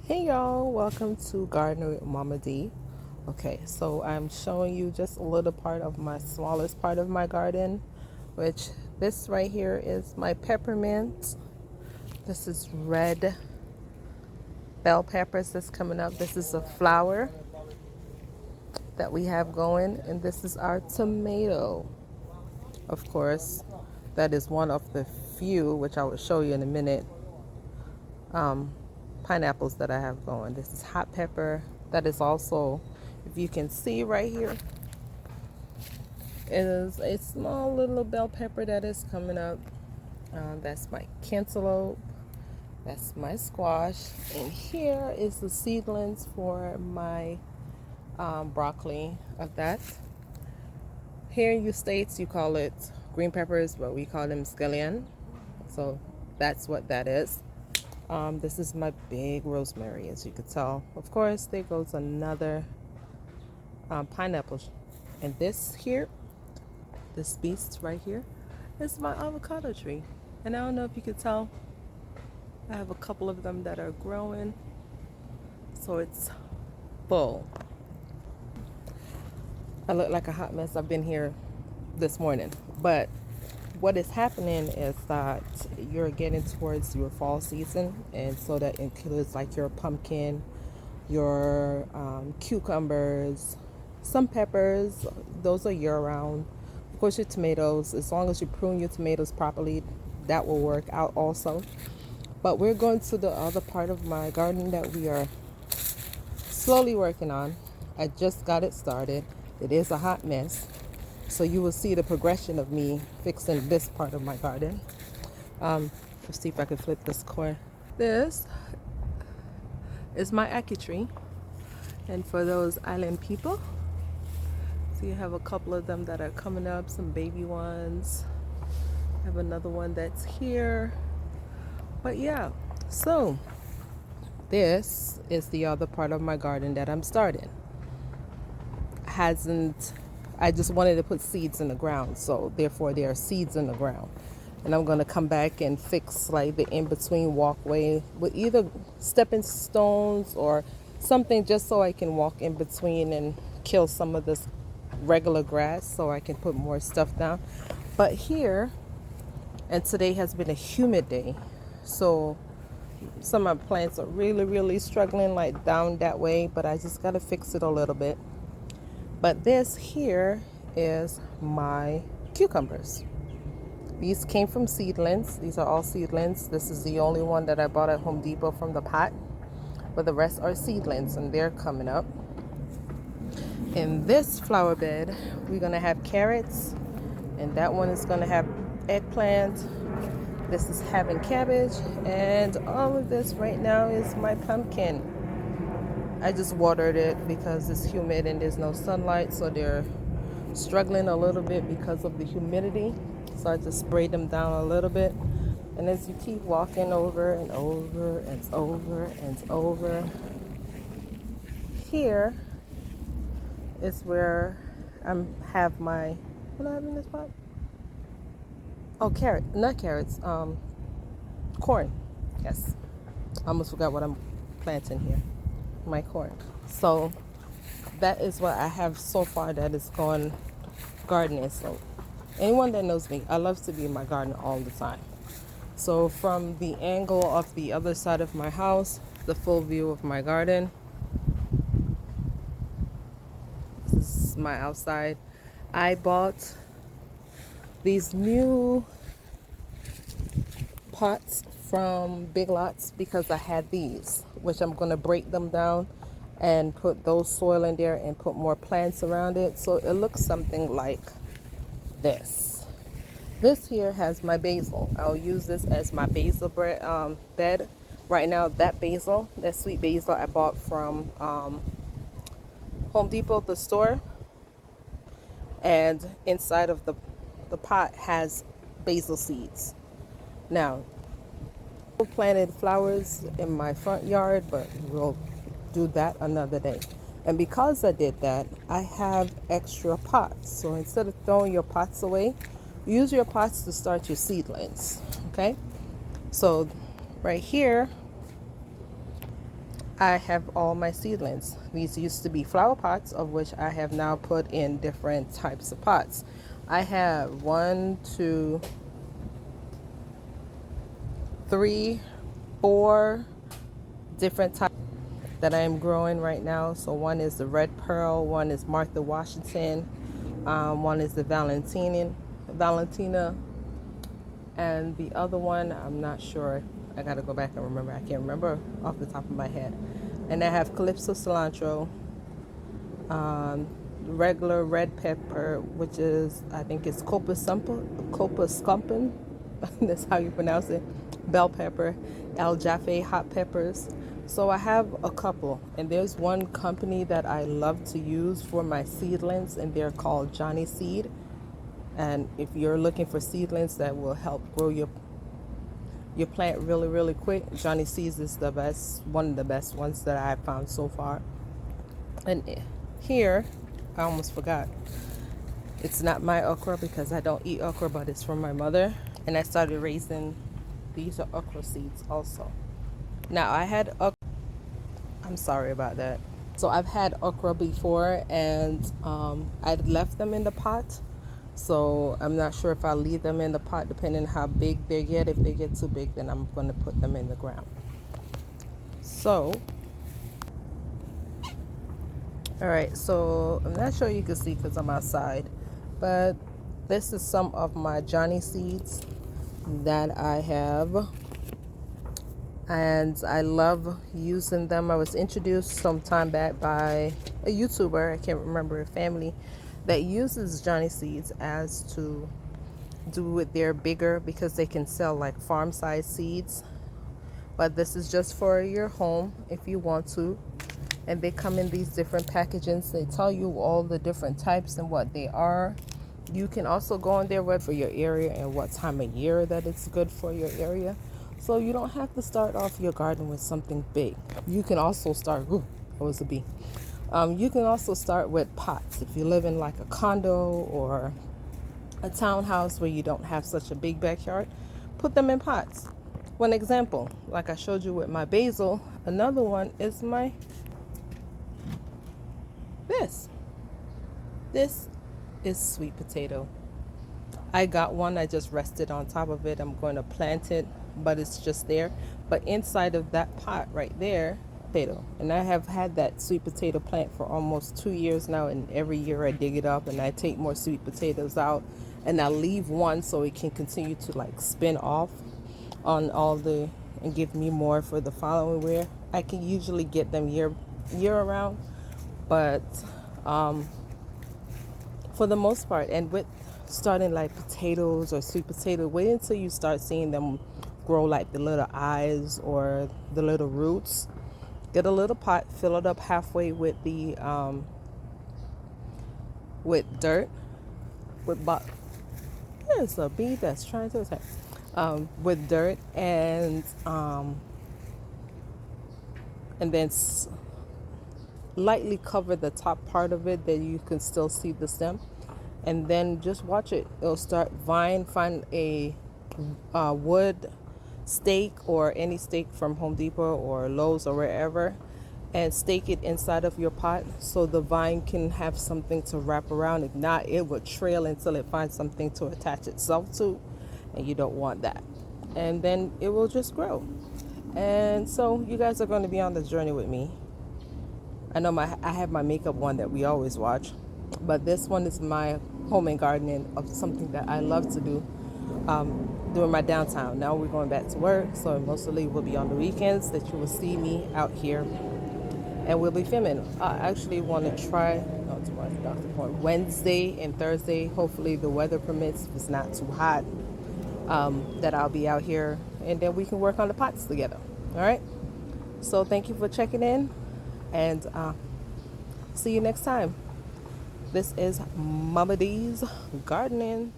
Hey y'all, welcome to Gardening with Mama D. Okay, so I'm showing you just a little part of my smallest part of my garden, which this right here is my peppermint. This is red bell peppers that's coming up. This is a flower that we have going, and this is our tomato. Of course, that is one of the few, which I will show you in a minute, um, pineapples that I have going. This is hot pepper. That is also, if you can see right here, is a small little bell pepper that is coming up. That's my cantaloupe. That's my squash. And here is the seedlings for my broccoli of that. Here in the States, you call it green peppers, but we call them scallion. So that's what that is. This is my big rosemary, as you could tell. Of course, there goes another pineapple. And this here, this beast right here, is my avocado tree. And I don't know if you could tell, I have a couple of them that are growing. So it's full. I look like a hot mess. I've been here this morning. But what is happening is that you're getting towards your fall season, and so that includes like your pumpkin, your cucumbers, some peppers. Those are year-round. Of course, your tomatoes. As long as you prune your tomatoes properly, that will work out also. But we're going to the other part of my garden that we are slowly working on. I just got it started. It is a hot mess. So you will see the progression of me fixing this part of my garden. Let's see if I can flip this corner. This is my ackee tree. And for those island people, so you have a couple of them that are coming up, some baby ones. I have another one that's here. But yeah, so this is the other part of my garden that I'm starting. I just wanted to put seeds in the ground, so therefore there are seeds in the ground. And I'm going to come back and fix like the in-between walkway with either stepping stones or something, just so I can walk in between and kill some of this regular grass so I can put more stuff down. But here, and today has been a humid day, so some of my plants are really struggling like down that way, but I just got to fix it a little bit. But this here is my cucumbers. These came from seedlings. These are all seedlings. This is the only one that I bought at Home Depot from the pot, but the rest are seedlings and they're coming up. In this flower bed, we're gonna have carrots, and that one is gonna have eggplant. This is having cabbage, and all of this right now is my pumpkin. I just watered it because it's humid and there's no sunlight, so they're struggling a little bit because of the humidity. So I just sprayed them down a little bit. And as you keep walking over and over and over and over, here is where I have my, what do I have in this pot? Oh, not carrots, corn. Yes, I almost forgot what I'm planting here. My corn. So that is what I have so far that is going gardening. So anyone that knows me, I love to be in my garden all the time. So from the angle of the other side of my house, the full view of my garden. This is my outside. I bought these new pots from Big Lots because I had these, which I'm going to break them down and put those soil in there and put more plants around it, so it looks something like this. This here has my basil. I'll use this as my basil bed. Right now, that basil, that sweet basil I bought from Home Depot, the store, and inside of the pot has basil seeds. Now, I planted flowers in my front yard, but we'll do that another day. And because I did that, I have extra pots. So instead of throwing your pots away, use your pots to start your seedlings. Okay? So right here, I have all my seedlings. These used to be flower pots, of which I have now put in different types of pots. I have 3, 4 different types that I am growing right now. So one is the red pearl, one is Martha Washington, one is the Valentina, and the other one I'm not sure. I gotta go back and remember. I can't remember off the top of my head. And I have Calypso cilantro, regular red pepper, which is, I think it's Copa Scumpin. That's how you pronounce it. Bell pepper, El Jaffe hot peppers. So I have a couple, and there's one company that I love to use for my seedlings, and they're called Johnny Seed. And if you're looking for seedlings that will help grow your plant really, really quick, Johnny Seeds is the best, one of the best ones that I've found so far. And here, I almost forgot. It's not my okra because I don't eat okra, but it's from my mother. And I started raising, these are okra seeds also. Now I had okra, I'm sorry about that. So I've had okra before, and I'd left them in the pot. So I'm not sure if I'll leave them in the pot depending on how big they get. If they get too big, then I'm going to put them in the ground. So, all right, so I'm not sure you can see because I'm outside, but this is some of my Johnny seeds that I have, and I love using them. I was introduced some time back by a YouTuber, I can't remember her family, that uses Johnny seeds as to do with their bigger, because they can sell like farm size seeds, but this is just for your home if you want to. And they come in these different packagings. They tell you all the different types and what they are. You can also go on their web for your area and what time of year that it's good for your area. So you don't have to start off your garden with something big. You can also start, that was a bee. You can also start with pots. If you live in like a condo or a townhouse where you don't have such a big backyard, put them in pots. One example, like I showed you with my basil, another one is this is sweet potato. I got one, I just rested on top of it. I'm going to plant it, but it's just there. But inside of that pot right there, potato. And I have had that sweet potato plant for almost 2 years now, and every year I dig it up and I take more sweet potatoes out, and I leave one so it can continue to like spin off on all the, and give me more for the following year. I can usually get them year around, but for the most part, and with starting like potatoes or sweet potato, wait until you start seeing them grow like the little eyes or the little roots. Get a little pot, fill it up halfway with the with dirt, there's a bee that's trying to attack, with dirt, and then lightly cover the top part of it that you can still see the stem, and then just watch it. It'll start vine. Find a wood stake or any stake from Home Depot or Lowe's or wherever, and stake it inside of your pot so the vine can have something to wrap around. If not, it will trail until it finds something to attach itself to, and you don't want that. And then it will just grow. And so you guys are going to be on the journey with me. I know I have my makeup one that we always watch, but this one is my home and gardening of something that I love to do during my downtime. Now we're going back to work, so mostly will be on the weekends that you will see me out here, and we'll be filming. I actually want to try tomorrow's Dr. Point, Wednesday and Thursday. Hopefully the weather permits, if it's not too hot, that I'll be out here, and then we can work on the pots together. All right. So thank you for checking in, and see you next time. This is Mama D's Gardening.